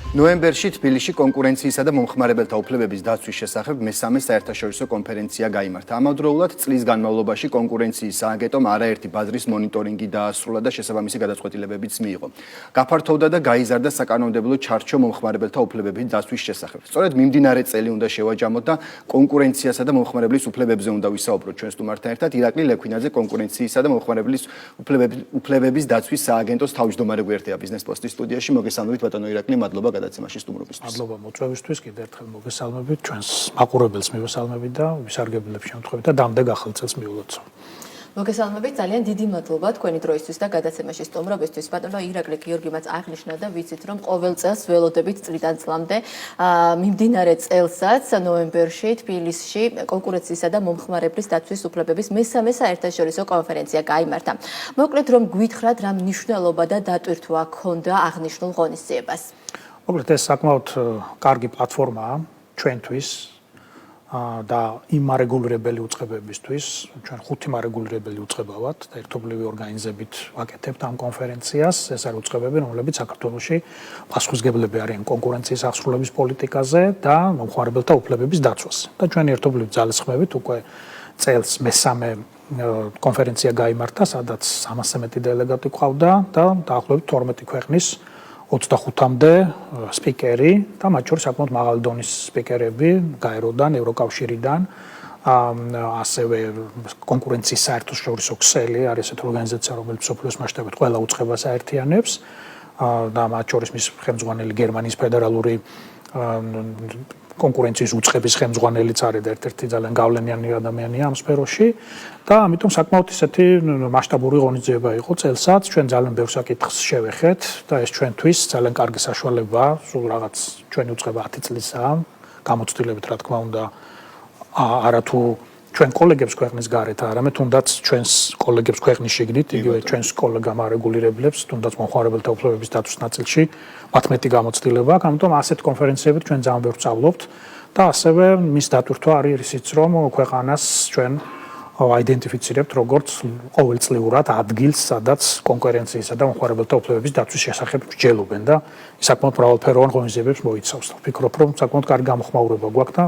ნოემბერში თბილისში კონკურენციისა და მომხმარებელთა უფლებების დაცვის შესახებ მესამე საერთაშორისო კონფერენცია გაიმართა. ამავდროულად წლის განმავლობაში კონკურენციის სააგენტომ არაერთი ბაზრის მონიტორინგი დაასრულა და შესაბამისი გადაწყვეტილებებიც მიიღო. გაფართოვდა და გაიზარდა საკანონმდებლო ჩარჩო მომხმარებელთა უფლებების დაცვის შესახებ. სწორედ მიმდინარე წელი უნდა შევაჯამოთ და კონკურენციასა და მომხმარებლის უფლებებზე უნდა ვისაუბროთ ჩვენ სტუმართან ერთად. ირაკლი ლექვინაძე კონკურენციისა და მომხმარებლის უფლებების დაცვის სააგენტოს თავმჯდომარე გვერდია ბიზნეს პოსტის სტუდიაში. მოგესალმებით ბატონო ირაკლი, მადლობა გადაცემაში სტუმრობისთვის. მადლობა მოწვევისთვის, კიდევ ერთხელ მოგესალმებით ჩვენს მაყურებელს მივესალმებით და ვისარგებლებ შემთხვევით და დამდეგ ახალ წელს მიულოცო. მოგესალმებით, ძალიან დიდი მადლობა თქვენი დროისთვის და გადაცემაში სტუმრობისთვის. ბატონო ირაკლი გიორგიმაც აღნიშნა და ვიცით რომ ყოველ წელს ველოდებით წლიდან წლამდე მიმდინარე წელსაც ნოემბერში თბილისში კონკურენციისა და მომხმარებლის დაცვის უფლებების მესამე საერთაშორისო კონფერენცია გაიმართა. მოკლედ რომ გვითხრათ რა მნიშვნელობა და დატვირთვა ჰქონდა აღნიშნულ ღონისძიებას. მოკლედ ეს საკმაოდ კარგი პლატფორმაა ჩვენთვის და იმ მარეგულირებელი უწყებებისთვის, ჩვენ 5 მარეგულირებელი უწყება ვართ და ერთობლივი ორგანიზებით ვაკეთებთ ამ კონფერენციას. ეს არის უწყებები, რომლებიც საქართველოში პასუხისმგებლები არიან კონკურენციის აღსრულების პოლიტიკაზე და მომხმარებელთა უფლებების დაცვაზე. და ჩვენი ერთობლივი ძალისხმევით უკვე წელს მესამე კონფერენცია გაიმართა, სადაც 300-ზე მეტი დელეგატი ყავდა და დაახლოებით 12 ქვეყნის 25-მდე სპიკერი და მათ შორის საკმაოდ მაღალი დონის სპიკერები გაეროდან, ევროკავშირიდან, ასევე კონკურენციის საერთაშორისო ქსელი არის ესეთი ორგანიზაცია, რომელიც მსოფლიოს მასშტაბით ყველა უწყებას აერთიანებს და მათ შორის მის ხელმძღვანელი გერმანიის ფედერალური კონკურენციის უწყების ხელმძღვანელიც არის და ერთ-ერთი ძალიან გავლენიანი ადამიანია ამ სფეროში და ამიტომ საკმაოდ ისეთი მასშტაბური ღონისძიება იყო წელსაც. ჩვენ ძალიან ბევრ საკითხს შევეხეთ და ეს ჩვენთვის ძალიან კარგი საშუალებაა. სულ რაღაც ჩვენი უწყება 10 წლისაა. გამოცდილებით რა თქმა უნდა არათუ ჩვენ კოლეგებს ქვეყნის გარეთ, არამედ თუნდაც ჩვენს კოლეგებს ქვეყნის შიგნით, იგივე ჩვენს კოლეგა მარეგულირებლებს, თუნდაც მომხმარებელთა უფლებების დაცვის ნაწილში მათ მეტი გამოცდილება აქვს. ამიტომ ასეთ კონფერენციებით ჩვენ ძალიან ბევრ ვსწავლობთ და ასევე მის დატვირთვა არის ისიც, რომ ქვეყანას ჩვენ აიდენტიფიცირებთ როგორც ყოველწლიურად ადგილს, სადაც კონკურენციისა და მომხმარებელთა უფლებების დაცვის შესახებ მსჯელობენ და საკმაოდ მრავალფეროვან ღონისძიებებს მოიცავს. ვფიქრობ, რომ საკმაოდ კარგი გამოხმაურება გვაქვს და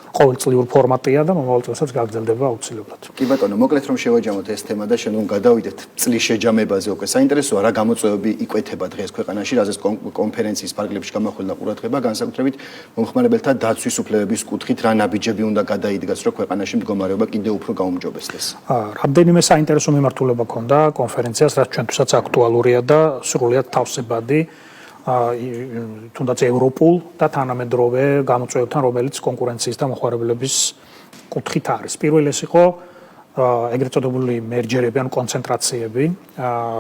ყოველწლიურ ფორმატია და მომავალ წელსაც გაგრძელდება აუცილებლად. კი ბატონო, მოკლედ რომ შევაჯამოთ ეს თემა და შენ გადავიდეთ წლის შეჯამებაზე. უკვე საინტერესოა რა გამოწვევები იკვეთება დღეს ქვეყანაში, რაზეც კონფერენციის ფარგლებში გამახვილდა ყურადღება, განსაკუთრებით მომხმარებელთა დაცვის უფლებების კუთხით რა ნაბიჯები უნდა გადაიდგას, რომ ქვეყანაში მდგომარეობა კიდევ უფრო გაუმჯობესდეს. რამდენიმე საინტერესო მიმართულება ჰქონდა კონფერენციას, რაც ჩვენთვისაც აქტუალურია და სრულიად თავსებადი თუნდაც ევროპულ და თანამედროვე გამოწვევებთან, რომელიც კონკურენციის და მომხმარებლების კუთხით არის. პირველი ეს იყო ეგრეთ წოდებული მერჯერები ან კონცენტრაციები,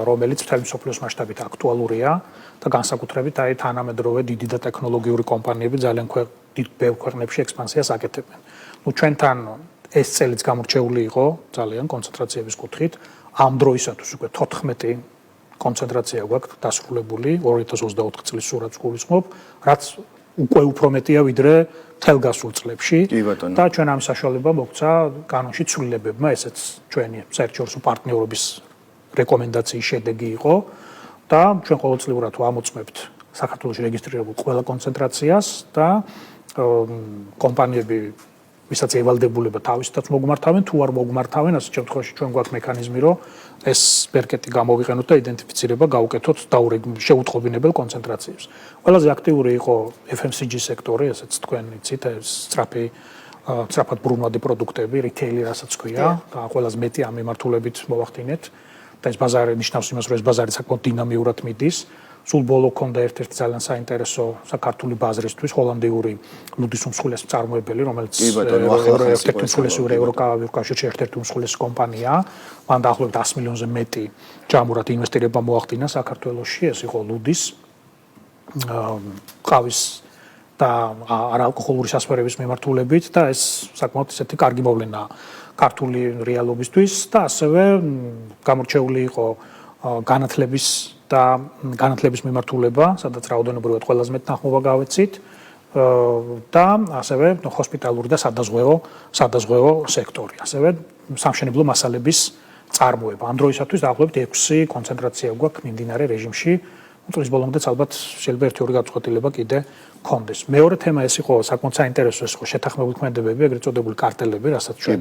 რომელიც მთელი მსოფლიოს მასშტაბით აქტუალურია და განსაკუთრებით აი თანამედროვე დიდი და ტექნოლოგიური კომპანიები ძალიან დიდ ბევრ ქვეყნებში ექსპანსიას აკეთებენ. ნუ ჩვენთან ეს წელიც გამორჩეული იყო ძალიან კონცენტრაციების კუთხით. ამ დროისათვის უკვე 14 კონცენტრაცია გვაქვს დასრულებული 2024 წლის სურათს გულისხმობ, რაც უკვე უფრო მეტია ვიდრე მთელ გასულ წლებში და ჩვენ ამ საშუალება მოგცა კანონში ცვლილებებმა, ესეც ჩვენი საერთაშორისო პარტნიორობის რეკომენდაციის შედეგი იყო და ჩვენ ყოველწლიურად ვამოწმებთ საქართველოში რეგისტრირებულ ყველა კონცენტრაციას და კომპანიები ვისაც ევალდებულება თავისთაც მოგმართავენ, თუ არ მოგმართავენ, ასეთ შემთხვევაში ჩვენ გვაქვს მექანიზმი, რომ ეს ბერკეტი გამოვიყენოთ და იდენტიფიცირება გავუკეთოთ შეუტყობინებელ კონცენტრაციებს. ყველაზე აქტიური იყო FMCG სექტორი, ესეც თქვენ იცით, სწრაფად ბრუნვადი პროდუქტები, რიტეილი, რასაც ქვია, და ყველაზე მეტი ამ მიმართულებით მოვახდინეთ და ეს ბაზარი ნიშნავს იმას, რომ ეს ბაზარი საკმაოდ დინამიურად მიდის. სულ ბოლო ქონდა ერთ-ერთი ძალიან საინტერესო საქართველოს ბაზრისთვის ჰოლანდიური ლუდის უმსხვილესი მწარმოებელი, რომელიც ერთ-ერთი უმსხვილესი ევროკავშირში ერთ-ერთი უმსხვილესი კომპანია, მან დაახლოებით 100 მილიონზე მეტი ჯამურად ინვესტირება მოახდინა საქართველოში, ეს იყო ლუდის ყავის და არალკოჰოლური სასმელების მიმართულებით და ეს საკმაოდ ისეთი კარგი მოვლენაა ქართული რეალობისთვის და ასევე გამორჩეული იყო განათლების მიმართულება, სადაც რაოდენობრივად ყველაზე მეტ ნახმობა გავეცით და ასევე ჰოსპიტალური და სადაზღვევო სექტორი, ასევე სამშენებლო მასალების წარმოება. ამ დროისათვის დაახლოებით 6 კონცენტრაცია გვაქვს მიმდინარე რეჟიმში წლის ბოლომდე ალბათ შეიძლება ერთი-ორი გაწყვეტილება კიდე კონდეს. მეორე თემა ეს იყო საკმაოდ საინტერესო, ეს იყო შეთანხმებული ქმედებები, ეგრეთ წოდებული კარტელები, რასაც ჩვენ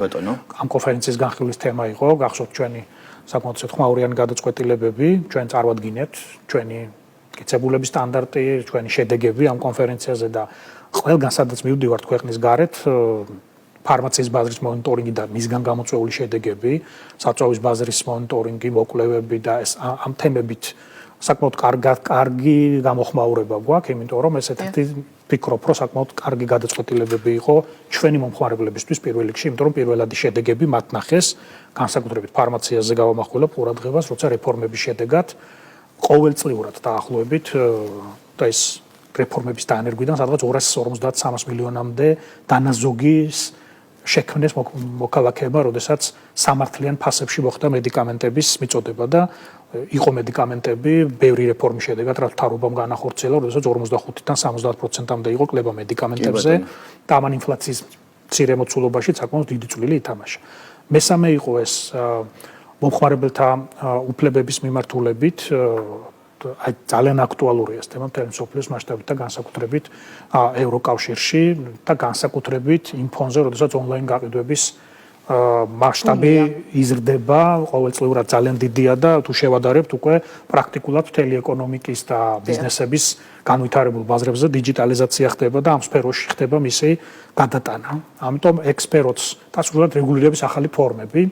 ამ კონფერენციის განხილვის თემა იყო, გახსოვთ ჩვენი საკმაოდ ხმაურიანი გადაწყვეტილებები, ჩვენ წარვადგინეთ ჩვენი კიცებულების სტანდარტი, ჩვენი შედეგები ამ კონფერენციაზე და ყველგან სადაც მივდივართ ქვეყნის გარეთ ფარმაციის ბაზრის მონიტორინგი და მისგან გამოწვეული შედეგები, საწვავის ბაზრის მონიტორინგი, მოკვლევები და ეს ამ თემებით საკმაოდ კარგი გამოხმაურება გვაქვს, იმიტომ რომ ეს ერთ-ერთი ვფიქრობ, რომ საკმაოდ კარგი გადაწყვეტილებები იყო ჩვენი მომხმარებლებისთვის პირველ რიგში, იმიტომ რომ პირველადი შედეგები მათ ნახეს, განსაკუთრებით ფარმაციაზე გავამახვილებ ყურადღებას, როცა რეფორმების შედეგად ყოველწლიურად დაახლოებით და ეს რეფორმების დანერგვიდან სადღაც 250-300 მილიონამდე დანაზოგის შექმნეს მოქალაქეებმა, როდესაც სამართლიან ფასებში მოხდა მედიკამენტების მიწოდება და იყო მედიკამენტები, ბევრი რეფორმის შედეგად, რაც თარობამ განახორციელა, როდესაც 45-დან 70%-მდე იყო კლება მედიკამენტებზე და ამან ინფლაციის მცირე მოცულობაში საკმაოდ დიდი წვლილი ითამაშა. მესამე იყო ეს მომხმარებელთა უფლებების მიმართულებით აი ძალიან აქტუალურია ეს თემა მთელი მსოფლიოს მასშტაბით და განსაკუთრებით ევროკავშირში და განსაკუთრებით იმ ფონზე, როდესაც ონლაინ გაყიდვების მასშტაბი იზრდება, ყოველწლიურად ძალიან დიდია და თუ შევადარებთ უკვე პრაქტიკულად მთელი ეკონომიკის და ბიზნესების განვითარებულ ბაზრებზე დიჯიტალიზაცია ხდება და ამ სფეროში ხდება მისი გადატანა. ამიტომ ექსპერტს და სრულად რეგულირების ახალი ფორმები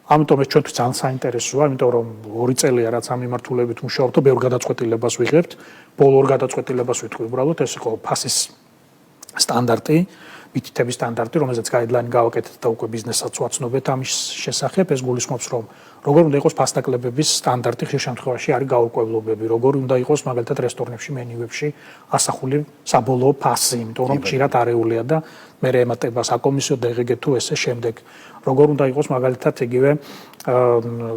ამიტომ ეს ჩვენთვის ძალიან საინტერესოა, იმიტომ რომ 2 წელია რაც ამ მიმართულებით მუშაობთ და ბევრ გადაწყვეტილებას ვიღებთ. ბოლო 2 გადაწყვეტილებას ვიტყვი უბრალოდ, ეს იყო ფასის სტანდარტი, მითითების სტანდარტი, რომელზეც გაიდლაინი გავაკეთეთ და უკვე ბიზნესაც ვაცნობთ ამის შესახებ. ეს გულისხმობს, რომ როგორ უნდა იყოს ფასდაკლებების სტანდარტი, ხშირ შემთხვევაში არის გაურკვევლობები, როგორ უნდა იყოს მაგალითად რესტორნებში, მენიუებში ასახული საბოლოო ფასი, იმიტომ რომ ხშირად არეულია და მე ემატება საკომისიო DGG თუ ესე შემდეგ. როგორ უნდა იყოს მაგალითად იგივე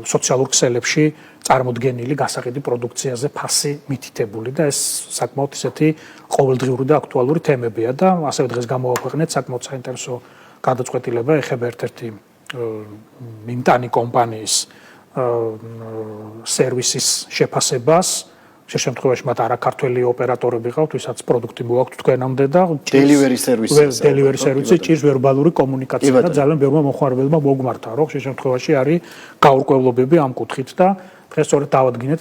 სოციალურ ქსელებში წარმოდგენილი გასაყიდი პროდუქციაზე ფასი მითითებული და ეს საკმაოდ ისეთი ყოველდღიური და აქტუალური თემებია და ასევე დღეს გამოვაქვეყნეთ საკმაოდ საინტერესო გადაწყვეტილება ეხება ერთ-ერთი მიმტანი კომპანიის სერვისის შეფასებას. შე შემთხვევაში მათ არაქართველი ოპერატორები ყავთ, ვისაც პროდუქტი მოაქვთ თქვენამდე და delivery service-ი ჭირს ვერბალური კომუნიკაცია და ძალიან ბევრმა მომხმარებელმა მოგმართა, რომ შე შემთხვევაში არის გაურკვევლობები ამ კუთხით და დღეს სწორედ დავადგინეთ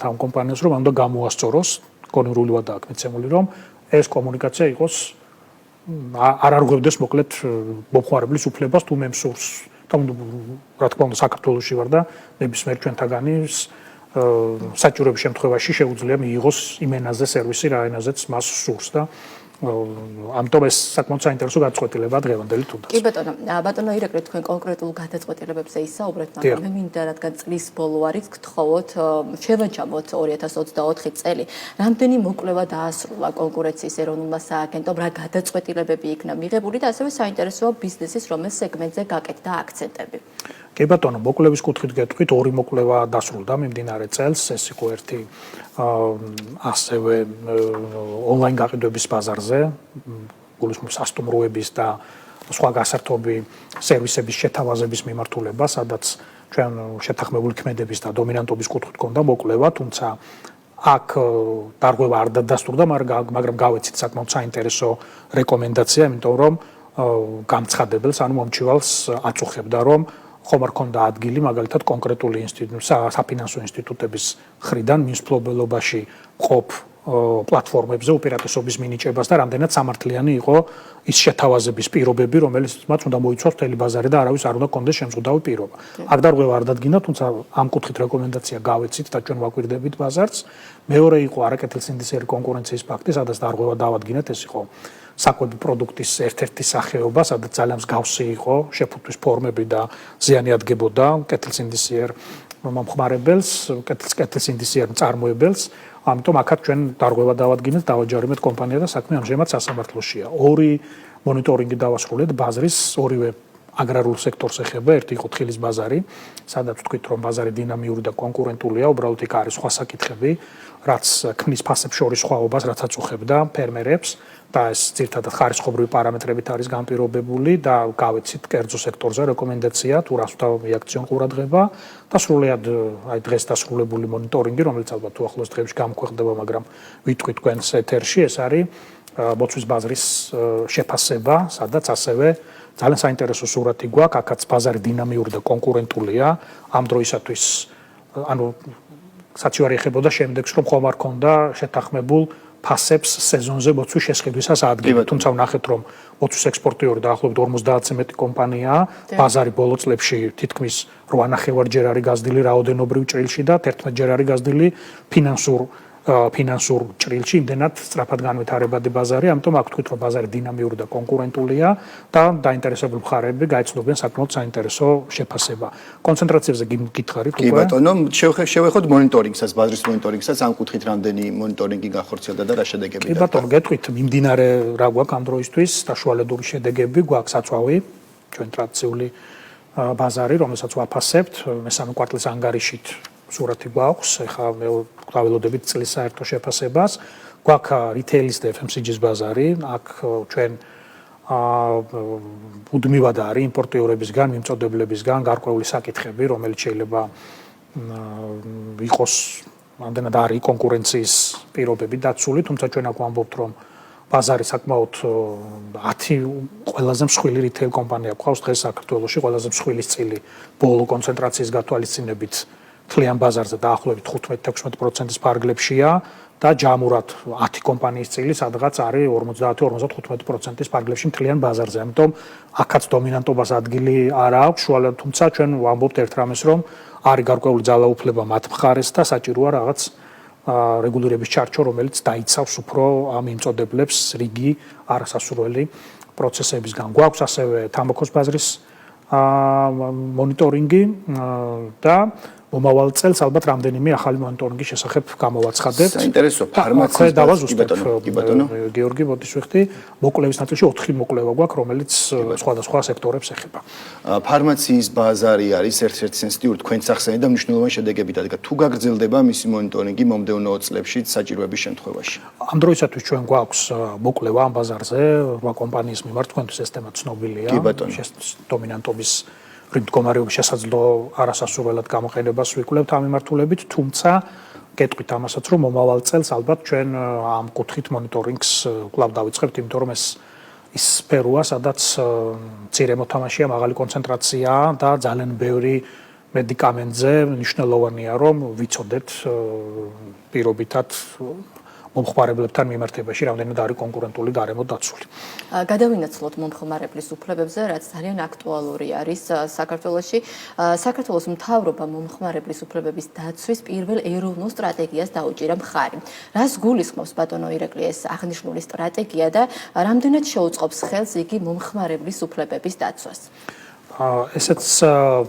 ამ კომპანიას, რომ უნდა გამოასწოროს, კონირულივად აქვს მიცემული, რომ ეს კომუნიკაცია იყოს არ არღვევდეს მოკლედ მომხმარებლის უფლებას თუ მე მსურს და რა თქმა უნდა საქართველოში ვარ და ნებისმიერ ჩვენთაგანის საჭიროების შემთხვევაში შეუძლია მიიღოს იმ ენაზე სერვისი, რა ენაზეც მას სურს და ამიტომ ეს საკმაოდ საინტერესო გადაწყვეტილებაა დღევანდელი თუნდაც. კი ბატონო ირაკლი, თქვენ კონკრეტულ გადაწყვეტილებებზე ისაუბრეთ, მაგრამ მე მინდა რადგან წლის ბოლო არის, გთხოვოთ შევაჯამოთ 2024 წელი. რამდენი მოკვლევა დაასრულა კონკურენციის ეროვნულმა სააგენტომ, რა გადაწყვეტილებები იქნა მიღებული და ასევე საინტერესოა ბიზნესის რომელ სეგმენტზე გაკეთდა აქცენტები. კი ბატონო, მოკვლევის კუთხით გეტყვით, 2 მოკვლევა დასრულდა მიმდინარე წელს, ეს იყო ერთი ასევე ონლაინ გაყიდვების ბაზარზე, გულისხმობს სასტუმროების და სხვა გასართობი სერვისების შეთავაზების მიმართულება, სადაც ჩვენ შეთანხმებული ქმედების და დომინანტობის კუთხით გქონდა მოკვლევა, თუმცა აქ დარღვევა არ დადასტურდა, მაგრამ გავეცით საკმაოდ საინტერესო რეკომენდაცია, იმიტომ რომ გამცხადებელს, ანუ მომჩივალს აწუხებდა, რომ ხომ არ ქონდა ადგილი მაგალითად კონკრეტული საფინანსო ინსტიტუტების მხრიდან მის მფლობელობაში ყოფ პლატფორმებზე უპირატესობის მინიჭებას და რამდენად სამართლიანი იყო ის შეთავაზების პირობები, რომელიც მათ უნდა მოიცვას მთელი ბაზარი და არავის არ უნდა კონდეს შემზღუდავი პირობა. აქ დარღვევა არ დადგინდა, თუმცა ამ კუთხით რეკომენდაცია გავეცით და ჩვენ ვაკვირდებით ბაზარს. მეორე იყო არაკეთილსინდისიერი კონკურენციის ფაქტი, სადაც დარღვევა დავადგინეთ, ეს იყო საკვები პროდუქტის ერთ-ერთი სახეობა, სადაც ძალიან მსგავსი იყო შეფუთვის ფორმები და ზიანი ადგებოდა კეთილსინდისიერ მომხმარებელს, კეთილსინდისიერ მწარმოებელს. ამიტომ აქაც ჩვენ დარღვევა დავადგინეთ, დავაჯარიმეთ კომპანია და საქმე ამჟამად სასამართლოშია. 2 მონიტორინგი დავასრულეთ ბაზრის, ორივე აგრარულ სექტორს ეხება, ერთი იყო თხილის ბაზარი, სადაც ვთქვით, რომ ბაზარი დინამიური და კონკურენტულია, უბრალოდ იქ არის სხვა საკითხები, რაც ქმნის ფასებს შორის სხვაობას, რაც აწუხებდა ფერმერებს და ეს ძირითადად ხარისხობრივი პარამეტრებით არის განპირობებული და გავეცით კერძო სექტორზე რეკომენდაცია თუ რას უნდა მიაქციონ ყურადღება და სრულიად აი დღეს დასრულებული მონიტორინგი, რომელიც ალბათ თუ ახლოს დღეებში გამქვეყნდება, მაგრამ ვიტყვით თქვენს ეთერში, ეს არის მოცვის ბაზრის შეფასება, სადაც ასევე ძალიან საინტერესო სურათი გვაქვს, აქაც ბაზარი დინამიური და კონკურენტულია ამ დროისათვის, ანუ საცივარი ეხებოდა შემდეგს, რომ ხომ არ ქონდა შეთანხმებულ ფასებს სეზონზე მოცვის შესყიდვისას ადგილი. თუმცა ვნახეთ, რომ მოცვის ექსპორტიორი დაახლოებით 50-ზე მეტი კომპანიაა, ბაზარი ბოლო წლებში თითქმის 8.5-ჯერ არის გაზრდილი რაოდენობრივ ჭრილში და 11-ჯერ არის გაზრდილი ფინანსურ ჭრილში, იმდენად სწრაფად განვითარებადი ბაზარი, ამიტომ აქ თქვით, რომ ბაზარი დინამიური და კონკურენტულია და დაინტერესებული მხარეები გაიცნობენ საკმაოდ საინტერესო შეფასება. კონცენტრაციებზე გითხარით უკვე? კი ბატონო, შევეხოთ მონიტორინგსაც, ბაზრის მონიტორინგსაც, ამ კუთხით რამდენი მონიტორინგი განხორციელდა და რა შედეგები კი ბატონო, გეტყვით, მიმდინარე რა გვაქვს ამ დროისთვის, საშუალედური შედეგები გვაქვს საწვავი, ჩვენ ტრადიციული ბაზარი, რომელსაც ვაფასებთ, მესამე კვარტლის ანგარიშით სურათი გვაქვს, ეხლა ველოდებით წლის საერთო შეფასებას. გვაქვს რიტეილის და FMCG-ის ბაზარი, აქ ჩვენ მუდმივად არის იმპორტიორებისგან, მიმწოდებლებისგან გარკვეული საკითხები, რომელიც შეიძლება იყოს ამდენად არის კონკურენციის პირობები დაცული, თუმცა ჩვენ აქ ვამბობთ, რომ ბაზარი საკმაოდ 10 ყველაზე მსხვილი რიტეილ კომპანია გვყავს დღეს საქართველოში, ყველაზე მსხვილის წილი ბოლო კონცენტრაციის გათვალისწინებით თლიან ბაზარზე დაახლოებით 15-16%-ის ფარგლებშია და ჯამურად 10 კომპანიის წილი სადღაც არის 50-55%-ის ფარგლებში თლიან ბაზარზე. ამიტომ აქაც დომინანტობას ადგილი არ აქვს, შუალედ თუმცა ჩვენ ვამბობთ ერთ რამეს, რომ არის გარკვეული ძალაუფლება მათ მხარეს და საჭიროა რაღაც რეგულირების ჩარჩო, რომელიც დაიცავს უფრო ამ მიმწოდებლებს რიგი არასასურველი პროცესებისგან. გვაქვს ასევე თამბაქოს ბაზრის მონიტორინგი და მომავალ წელს ალბათ რამდენიმე ახალი მონიტორინგის შესახებ გამოვაცხადებთ. საინტერესო ფარმაციის კი ბატონო. გიორგი, მოდით ვიხდი, მოკლევის ნაწილში 4 მოკლევა გვაქვს, რომელიც სხვადასხვა სექტორებს ეხება. ფარმაციის ბაზარი არის ერთ-ერთი სენსიტიური თქვენს ახსენე და მნიშვნელოვანი შედეგები დადგა. თუ გაგრძელდება მისი მონიტორინგი მომდევნო წლებში საჭიროების შემთხვევაში. ამ დროისათვის ჩვენ გვაქვს მოკლევა ამ ბაზარზე, 8 კომპანიის მიმართ, თქვენთვის ეს თემა ცნობილია. დომინანტობის მდგომარეობის შესაძლო არასასურველად გამოყენებას ვიკვლევთ ამ მიმართულებით, თუმცა გეტყვით ამასაც, რომ მომავალ წელს ალბათ ჩვენ ამ კუთხით მონიტორინგს კვლავ დავიწყებთ, იმიტომ რომ ეს ის სფეროა, სადაც მცირე მოთამაშეა, მაღალი კონცენტრაციაა და ძალიან ბევრი მედიკამენტზე მნიშვნელოვანია, რომ ვიცოდეთ პირობითად მომხმარებლებთან მიმართებაში რამდენად არის კონკურენტული გარემო დაცული. გადავინაცვლოთ მომხმარებლის უფლებებზე, რაც ძალიან აქტუალური არის საქართველოში. საქართველოს მთავრობა მომხმარებლის უფლებების დაცვის პირველ ეროვნულ სტრატეგიას დაუჭირა მხარი. რას გულისხმობს ბატონო ირაკლი ეს აღნიშნული სტრატეგია და რამდენად შეუწყობს ხელს იგი მომხმარებლის უფლებების დაცვას? ესეც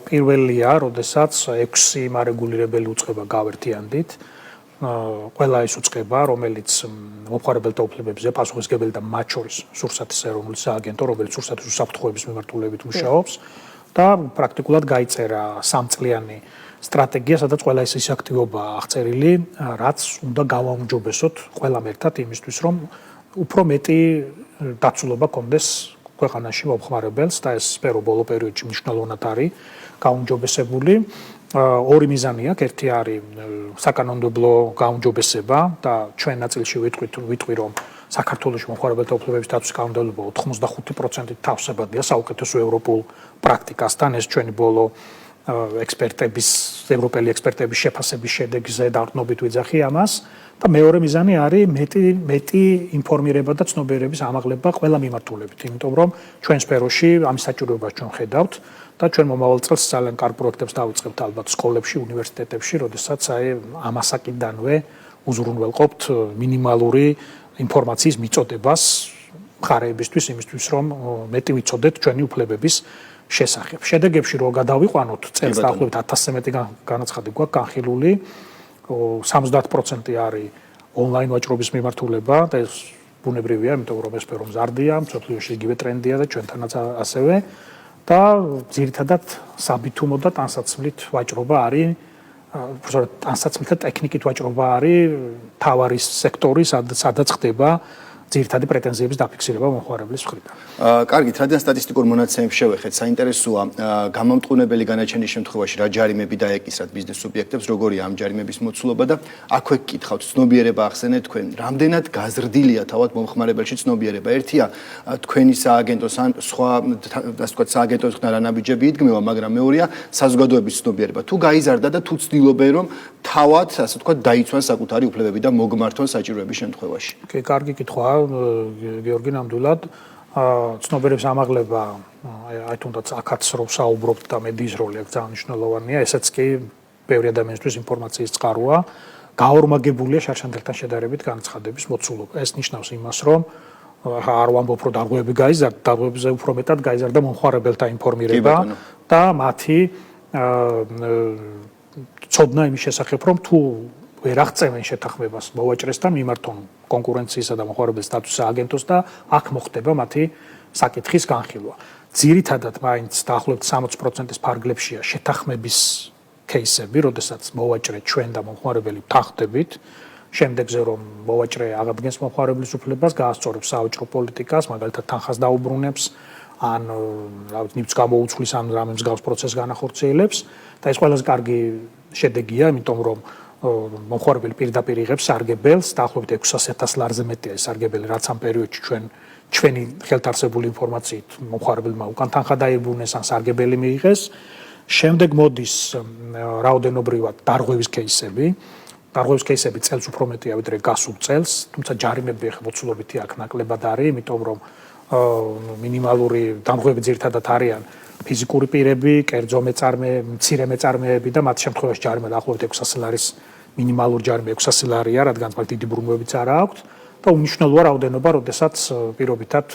პირველია, როდესაც 6 მარეგულირებელი უწყება გავერთიანდით. ყველა ის უწყება, რომელიც მომხმარებელთა უფლებებზე პასუხისმგებელი და მათ შორის სურსათის ეროვნული სააგენტო, რომელიც სურსათის უსაფრთხოების მიმართულებით მუშაობს და პრაქტიკულად გაიწერა 3-წლიანი სტრატეგია, სადაც ყველა ის აქტივობაა აღწერილი, რაც უნდა გავაუმჯობესოთ ყველამ ერთად იმისთვის, რომ უფრო მეტი დაცულობა კონდეს ქვეყანაში მომხმარებელს და ეს სფერო ბოლო პერიოდში მნიშვნელოვნად არის გაუმჯობესებული. ორი მიზანი აქვს, ერთი არის საკანონმდებლო გაუმჯობესება და ჩვენ ნაწილში ვიტყვი, რომ საქართველოს მომხმარებელთა უფლებების დაცვის კანონმდებლობა 85%-ით თავსებადია საუკეთესო ევროპულ პრაქტიკასთან. ეს ჩვენი ბოლო ევროპელი ექსპერტების შეფასების შედეგზე დაყრდნობით ვიძახი ამას და მეორე მიზანი არის მეტი ინფორმირება და ცნობიერების ამაღლება ყველა მიმართულებით, იმიტომ რომ ჩვენ სფეროში ამის საჭიროებას ჩვენ ხედავთ და ჩვენ მომავალ წელს ძალიან კარგ პროექტებს დავიწყებთ ალბათ სკოლებში, უნივერსიტეტებში, როდესაც ამასაკიდანვე უზრუნველყოფთ მინიმალური ინფორმაციის მიწოდებას მხარეებისთვის, იმისთვის რომ მეტი ვიცოდეთ ჩვენი უფლებების შესახებ. შედეგებში რო გადავიყვანოთ, წელს დაახლოებით 1000-ზე მეტი განაცხადი გვაქვს განხილული, 70% არის ონლაინ ვაჭრობის მიმართულება და ეს ბუნებრივია, იმიტომ რომ ეს სფერო მზარდია, მსოფლიოში იგივე ტრენდია და ჩვენთანაც ასევე და ძირითადად საბითუმო და ტანსაცმლით ვაჭრობა არის ტანსაცმლითა ტექნიკით ვაჭრობა არის თავარი სექტორი, სადაც ხდება ძირითადი პრეტენზიების დაფიქსირება მომხმარებლის მხრიდან. კარგით, რადგან სტატისტიკურ მონაცემებს შევეხეთ, საინტერესოა გამომტყუნებელი განაჩენის შემთხვევაში რა ჯარიმები დაეკისრათ ბიზნეს სუბიექტებს, როგორია ამ ჯარიმების მოცულობა და აქვე გკითხავთ, ცნობიერება ახსენეთ თქვენ, რამდენად გაზრდილია თავად მომხმარებელში ცნობიერება. ერთია თქვენი სააგენტოს ან სხვა ასე ვთქვათ სააგენტოს რანაბიჯები იდგმება, მაგრამ მეორეა საზოგადოების ცნობიერება. თუ გაიზარდა და თუ ცდილობენ რომ თავად ასე ვთქვათ დაიცვან საკუთარი უფლებები და მოგმართონ საჭიროების შემთხვევაში. კი, კარგი კითხვაა, გიორგი, ნამდვილად. ცნობიერების ამაღლება, აი თუნდაც აქაც რო საუბრობთ და მედიის როლი აქ ძალიან მნიშვნელოვანია, ესეც კი ბევრი ადამიანისთვის ინფორმაციის წყაროა. გაორმაგებულია შარშანდელთან შედარებით განცხადების მოცულობა. ეს ნიშნავს იმას, რომ არ ვამბობ, რომ დარღვევები გაიზარდა, დარღვევებზე უფრო მეტად გაიზარდა მომხმარებელთა ინფორმირება და მათი ცოდნა იმის შესახებ, რომ თუ ვერ აღწევენ შეთანხმებას მოვაჭრესთან, მიმართონ კონკურენციისა და მომხმარებლის სტატუსის სააგენტოს და აქ მოხდება მათი საკითხის განხილვა. ძირითადად მაინც დაახლოებით 60%-ის ფარგლებშია შეთანხმების кейსები, როდესაც მოვაჭრე ჩვენ და მომხმარებელი ვთანხმდებით, შემდეგზე რომ მოვაჭრე აღადგენს მომხმარებლის უფლებას, გაასწორებს საავჭრო პოლიტიკას, მაგალითად თანხას დაუბრუნებს, ან რა ვიცი, ნივთს გამოუცვლის, ან რამე მსგავს პროცესს განახორციელებს და ეს ყველაზე კარგი შედეგია, იმიტომ რომ მომხმარებელი პირდაპირ იღებს სარგებელს, დაახლოებით 600,000 ლარზე მეტია ეს სარგებელი, რაც ამ პერიოდში ჩვენი ხელთარსებული ინფორმაციით მომხმარებელმა უკან თანხა დაიბრუნეს ან სარგებელი მიიღეს. შემდეგ მოდის რაოდენობრივად დარღვევის кейსები. დარღვევის кейსები წელს უფრო მეტია ვიდრე გასულ წელს, თუმცა ჯარიმები ახლა მოცულობითი აქ ნაკლებად არის, იმიტომ რომ მინიმალური დარღვევები ძირითადად არიან ფიზიკური პირები, კერძო მეწარმეები, მცირე მეწარმეები და მათ შემთხვევაში ჯარიმა დაახლოებით 600 ლარის მინიმალური ჯარიმა 600 ლარია, რადგან მაგ დიდი ბრუნვებიც არ აქვს და უნიშნელოა რაოდენობა, როდესაც პირობითად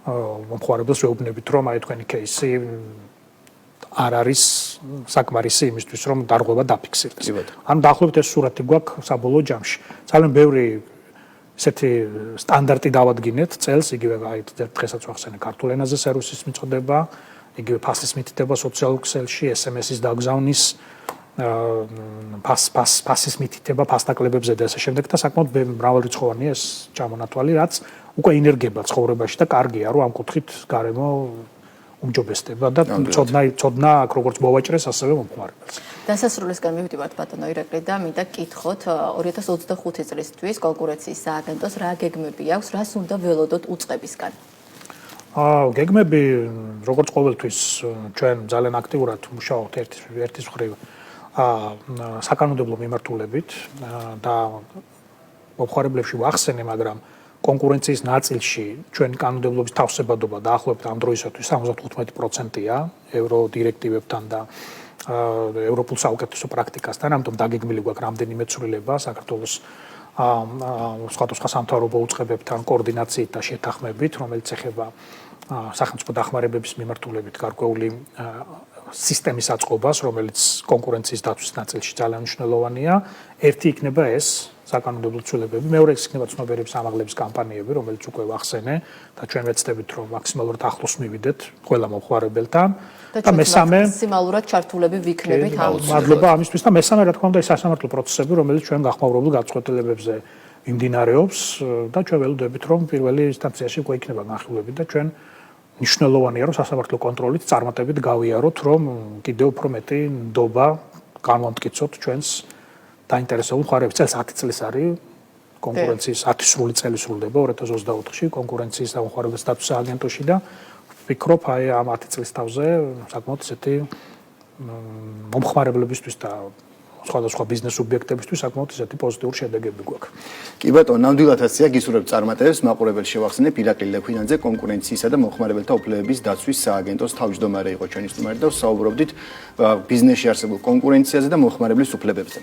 მომხმარებელს ვეუბნებით, რომ აი თქვენი кейსი არ არის საკმარისი იმისთვის, რომ დარღვევა დაფიქსირდეს. ანუ დაახლოებით ეს სურათი გვაქვს საბოლოო ჯამში. ძალიან ბევრი ესეთი სტანდარტი დავადგინეთ წელს, იგივე აი დღესაც ვახსენე ქართულ ენაზე სერვისის მიწოდება, იგივე ფასის მითითება სოციალურ ქსელში, SMS-ის დაგზავნის, ფასის მითითება ფასდაკლებებზე და ასე შემდეგ და საკმაოდ მრავალრიცხოვანია ეს ჩამონათვალი, რაც უკვე ინერგება ცხოვრებაში და კარგია, რომ ამ კუთხით გარემო უმჯობესდება და ცოდნა აქ როგორც მოვაჭრეს, ასევე მომხმარებელს. დასასრულისგან მივდივართ ბატონო ირაკლი და მინდა გკითხოთ 2025 წლისთვის კონკურენციის სააგენტოს რა გეგმები აქვს, რას უნდა ველოდოთ უწყებისგან? გეგმები როგორც ყოველთვის ჩვენ ძალიან აქტიურად მუშაობთ ერთის მხრივ საკანონმდებლო მიმართულებით და მომხმარებლებში ვახსენე, მაგრამ კონკურენციის ნაწილში ჩვენი კანონმდებლობის თავსებადობა დაახლოებით ამ დროისათვის 75%-ია ევრო დირექტივებთან და ევროპულ საუკეთესო პრაქტიკასთან, ამიტომ დაგეგმილი გვაქვს რამდენიმე ცვლილება საქართველოს სხვადასხვა სამთავრობო უწყებებთან კოორდინაციით და შეთანხმებით, რომელიც ეხება სახელმწიფო დახმარებების მიმართულებით გარკვეული სისტემის აწყობას, რომელიც კონკურენციის დაცვის ნაწილში ძალიან მნიშვნელოვანია. ერთი იქნება ეს საკანონმდებლო ცვლილებები, მეორე იქნება ცნობიერების ამაღლების კამპანიები, რომელიც უკვე ვახსენე და ჩვენ ვეცდებით, რომ მაქსიმალურად ახლოს მივიდეთ ყველა მომხმარებელთან და მესამე მაქსიმალურად ჩართულები ვიქნებით ამ მადლობა ამისთვის და მესამე რა თქმა უნდა ეს სასამართლო პროცესები, რომელიც ჩვენ გახმაურებულ გაწყვეტილებებზე მიმდინარეობს და ჩვენ ველოდებით, რომ პირველი ინსტანციაში უკვე იქნება განხილვები და ჩვენ მნიშვნელოვანია, რომ სასამართლო კონტროლით წარმატებით გავიაროთ, რომ კიდევ უფრო მეტი ნდობა განვამტკიცოთ ჩვენს დაინტერესებულ მხარეებს. წელს 10 წლის არის კონკურენციის 10 სრული წელი სრულდება 2024-ში კონკურენციის და მომხმარებლის სტატუსის სააგენტოში და ვფიქრობ, აი ამ 10 წლის თავზე საკმაოდ ესეთი მომხმარებლებისთვის და სხვადასხვა ბიზნეს სუბიექტებისთვის საკმაოდ ესეთი პოზიტიური შედეგები გვაქვს. კი ბატონო, ნამდვილად ასეა, გისურვებთ წარმატებებს, მაყურებელს შევახსენებ ირაკლი ლექვინაძე, კონკურენციისა და მომხმარებელთა უფლებების დაცვის სააგენტოს თავმჯდომარე იყო ჩვენი სტუმარი და საუბრობდით ბიზნესში არსებულ კონკურენციაზე და მომხმარებლის უფლებებზე.